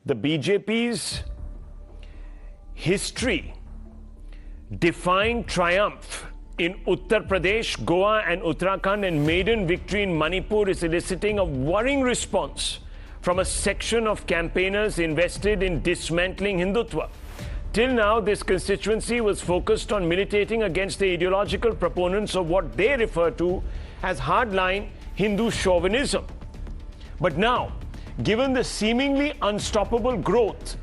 the BJP's history-defying triumph in Uttar Pradesh, Goa and Uttarakhand and maiden victory in Manipur is eliciting a worrying response from a section of campaigners invested in dismantling Hindutva. Till now, this constituency was focused on militating against the ideological proponents of what they refer to as hardline Hindu chauvinism. But now, given the seemingly unstoppable growth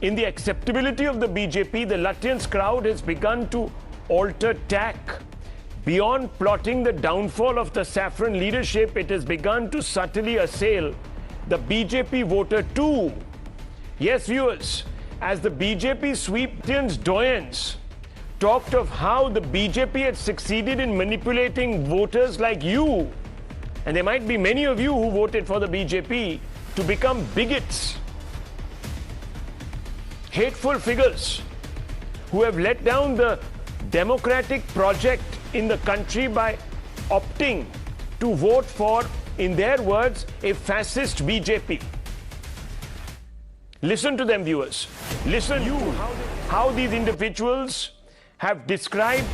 in the acceptability of the BJP, the Lutyens crowd has begun to alter tack. Beyond plotting the downfall of the saffron leadership, it has begun to subtly assail the BJP voter too. Yes, viewers, as the BJP sweeptians doyens talked of how the BJP had succeeded in manipulating voters like you, and there might be many of you who voted for the BJP, to become bigots, hateful figures who have let down the democratic project in the country by opting to vote for, in their words, a fascist BJP. Listen to them, viewers. Listen to how these individuals have described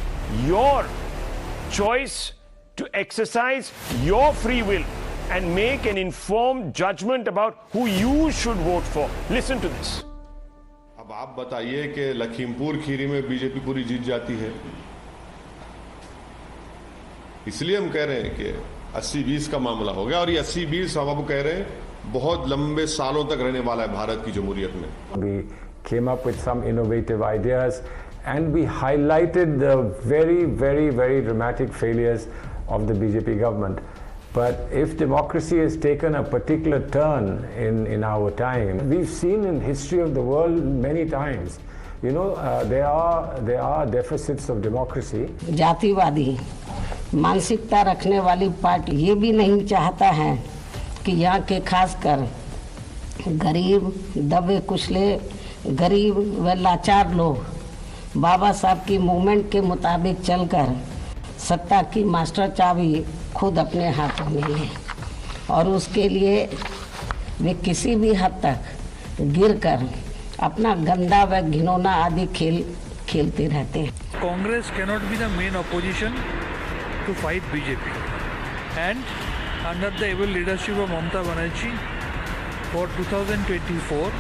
your choice to exercise your free will and make an informed judgment about who you should vote for. Listen to this. अब आप बताइए कि लखीमपुर खीरी में BJP पूरी जीत जाती है, इसलिए हम कह रहे हैं कि 80-20 का मामला हो गया और ये 80-20 हम अब कह रहे हैं बहुत लंबे सालों तक रहने वाला है भारत की जमहूरियत में. We came up with some innovative ideas and we highlighted the very, very, very dramatic failures of the BJP government. But if democracy has taken a particular turn in our time, we've seen in history of the world many times, you know, there are deficits of democracy. जातिवादी मानसिकता रखने वाली party ये भी नहीं चाहता है कि यहाँ के खासकर गरीब, दबे कुचले, गरीब व लाचार लोग बाबा साहब की मूवमेंट के मुताबिक चलकर सत्ता की मास्टर चाबी खुद अपने हाथों में लें और उसके लिए वे किसी भी हद तक गिरकर अपना गंदा व घिनौना आदि खेल खेलते रहते हैं. Congress cannot be the main opposition to fight BJP, and under the able leadership of Mamata Banerjee, for 2024,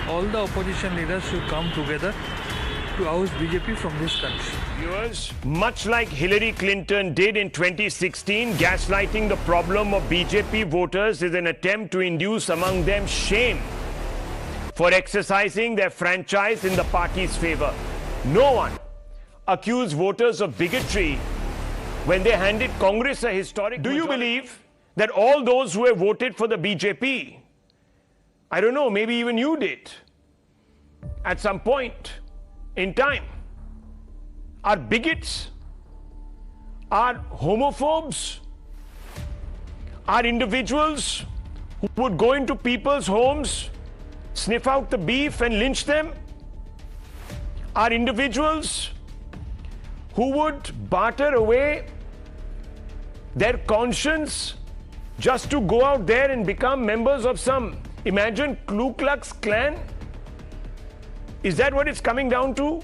all the opposition leaders should come together to oust BJP from this country. Viewers, much like Hillary Clinton did in 2016, gaslighting the problem of BJP voters is an attempt to induce among them shame for exercising their franchise in the party's favor. No one accused voters of bigotry when they handed Congress a historic majority. Do you believe that all those who have voted for the BJP, I don't know, maybe even you did, at some point in time, are bigots, are homophobes, are individuals who would go into people's homes, sniff out the beef and lynch them, are individuals who would barter away their conscience just to go out there and become members of some imagined Ku Klux Klan? Is that what it's coming down to?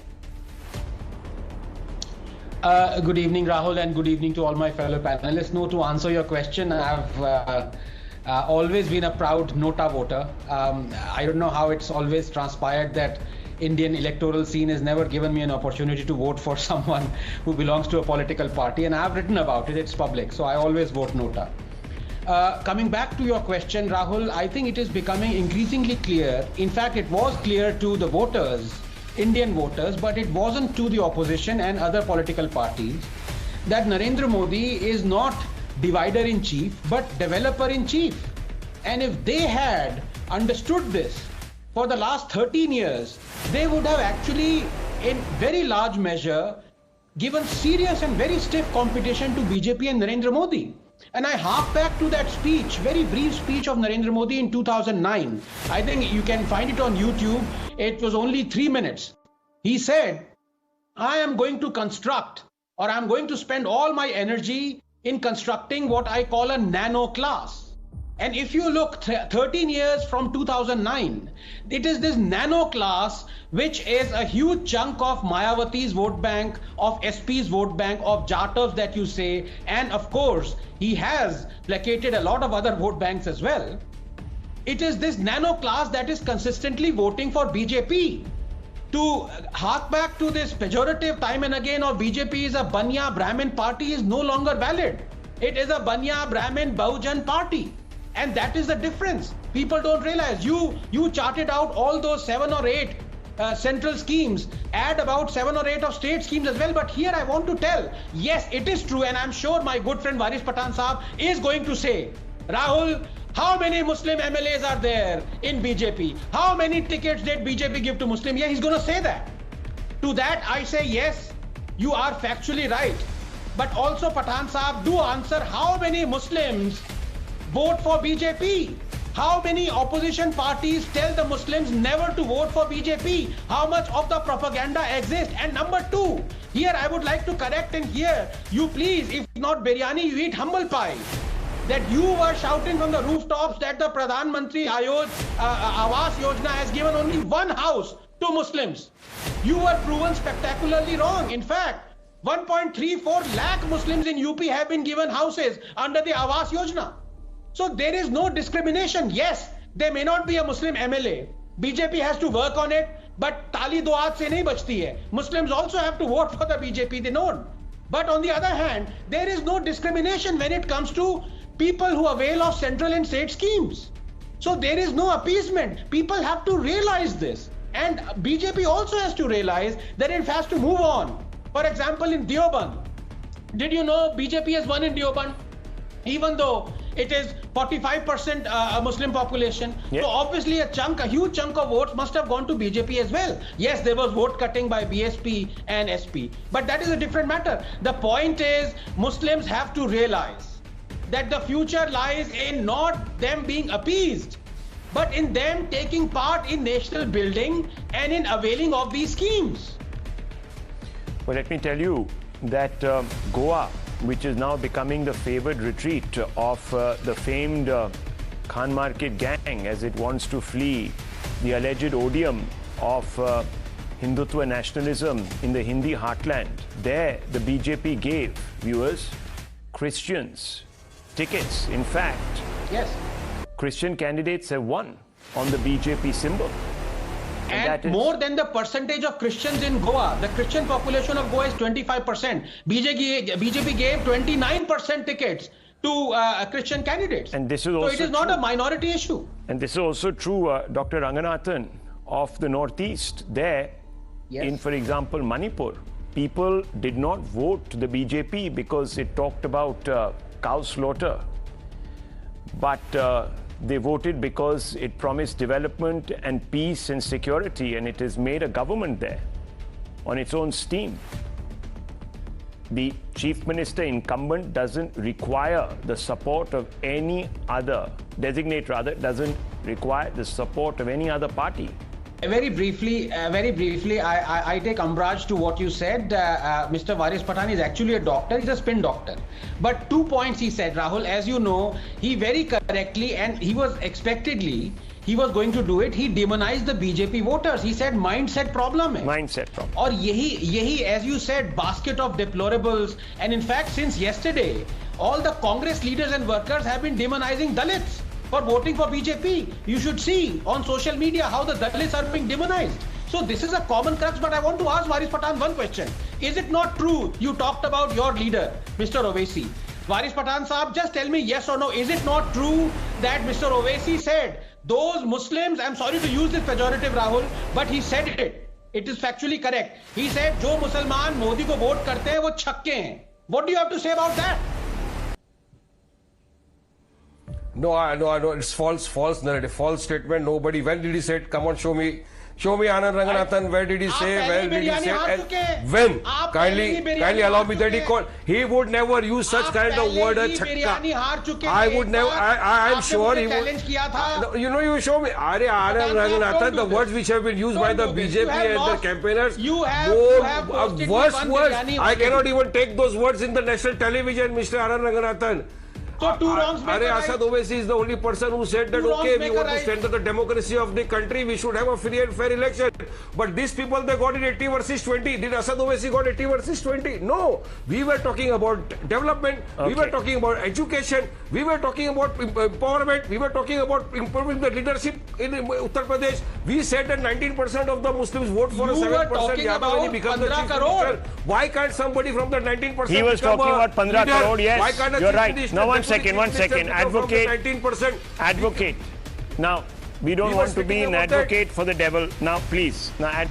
Good evening, Rahul, and good evening to all my fellow panelists. No, to answer your question, I've always been a proud Nota voter. I don't know how it's always transpired that Indian electoral scene has never given me an opportunity to vote for someone who belongs to a political party, and I've written about it. It's public, so I always vote Nota. Coming back to your question, Rahul, I think it is becoming increasingly clear. In fact, it was clear to the voters, Indian voters, but it wasn't to the opposition and other political parties, that Narendra Modi is not divider-in-chief, but developer-in-chief. And if they had understood this for the last 13 years, they would have actually, in very large measure, given serious and very stiff competition to BJP and Narendra Modi. And I hark back to that speech, very brief speech of Narendra Modi in 2009. I think you can find it on YouTube. It was only 3 minutes. He said, I am going to construct, or I'm going to spend all my energy in constructing what I call a nano class. And if you look 13 years from 2009, it is this nano class which is a huge chunk of Mayawati's vote bank, of SP's vote bank, of Jatav's that you say, and of course he has placated a lot of other vote banks as well. It is this nano class that is consistently voting for BJP. To hark back to this pejorative time and again of BJP is a Banya Brahmin party is no longer valid. It is a Banya Brahmin Bahujan party. And that is the difference. People don't realize. You charted out all those 7 or 8 central schemes, add about 7 or 8 of state schemes as well. But here I want to tell, yes, it is true. And I'm sure my good friend Varis Pathan Saab is going to say, Rahul, how many Muslim MLAs are there in BJP? How many tickets did BJP give to Muslim? Yeah, he's going to say that. To that, I say, yes, you are factually right. But also, Pathan Saab, do answer how many Muslims vote for BJP? How many opposition parties tell the Muslims never to vote for BJP? How much of the propaganda exists? And number 2, here I would like to correct and hear you please, if not biryani, you eat humble pie. That you were shouting from the rooftops that the Pradhan Mantri Awas Yojana has given only 1 house to Muslims. You were proven spectacularly wrong. In fact, 1.34 lakh Muslims in UP have been given houses under the Awas Yojana. So there is no discrimination. Yes, there may not be a Muslim MLA. BJP has to work on it, but tali do haath se nahi bachti hai. Muslims also have to vote for the BJP, they know. But on the other hand, there is no discrimination when it comes to people who avail of central and state schemes. So there is no appeasement. People have to realize this. And BJP also has to realize that it has to move on. For example, in Deoband, did you know BJP has won in Deoband? Even though it is 45% Muslim population. Yes. So obviously a huge chunk of votes must have gone to BJP as well. Yes, there was vote cutting by BSP and SP. But that is a different matter. The point is Muslims have to realize that the future lies in not them being appeased, but in them taking part in national building and in availing of these schemes. Well, let me tell you that Goa, which is now becoming the favored retreat of the famed Khan Market gang as it wants to flee the alleged odium of Hindutva nationalism in the Hindi heartland. There, the BJP gave viewers, Christians, tickets. In fact, yes, Christian candidates have won on the BJP symbol. And more than the percentage of Christians in Goa. The Christian population of Goa is 25%. BJP gave 29% tickets to Christian candidates. And this is also so it is not a minority issue. And this is also true, Dr. Ranganathan, of the Northeast. There, yes, in, for example, Manipur, people did not vote the BJP because it talked about cow slaughter. But they voted because it promised development and peace and security, and it has made a government there on its own steam. The chief minister incumbent doesn't require the support of any other, doesn't require the support of any other party. Very briefly, I take umbrage to what you said. Mr. Varis Pathan is actually a doctor. He's a spin doctor. But 2 points he said, Rahul, as you know, he very correctly, and he was expectedly, he was going to do it. He demonized the BJP voters. He said mindset problem hai. Mindset problem. Or yehi, as you said, basket of deplorables. And in fact, since yesterday, all the Congress leaders and workers have been demonizing Dalits for voting for BJP. You should see on social media how the Dalits are being demonized. So this is a common crux, but I want to ask Varis Pathan one question. Is it not true you talked about your leader, Mr. Owaisi? Varis Pathan Saab, just tell me yes or no. Is it not true that Mr. Owaisi said those Muslims, I'm sorry to use this pejorative, Rahul, but he said it. It is factually correct. He said, Jo Musalman Modi ko vote karte hain, wo chakke hain. What do you have to say about that? No, I know. It's false narrative, false statement. Nobody. When did he say it? Come on, show me, Anand Ranganathan. Where did he say? Where did he say? And when? Kindly allow me that he called. He would never use such kind of word as chakka. I would never. I am sure he would. You know, you show me. Anand Ranganathan, the words which have been used by the BJP and the campaigners. Worse words. I cannot even take those words in the national television, Mr. Anand Ranganathan. So two wrongs make a right. Asad Owaisi is the only person who said that, okay, we want to strengthen the democracy of the country, we should have a free and fair election. But these people, they got it 80 versus 20. Did Asad Owaisi got 80 versus 20? No. We were talking about development, we were talking about education, we were talking about empowerment, we were talking about improving the leadership in Uttar Pradesh. We said that 19% of the Muslims vote for a 7% Yadav when he becomes the chief minister. Why can't somebody from the 19%? He was talking about 15 crore, yes. Why can't you're right. Now, one second. Advocate. 19%. Advocate. Now, we don't want to be an advocate for the devil. Now, please. Now,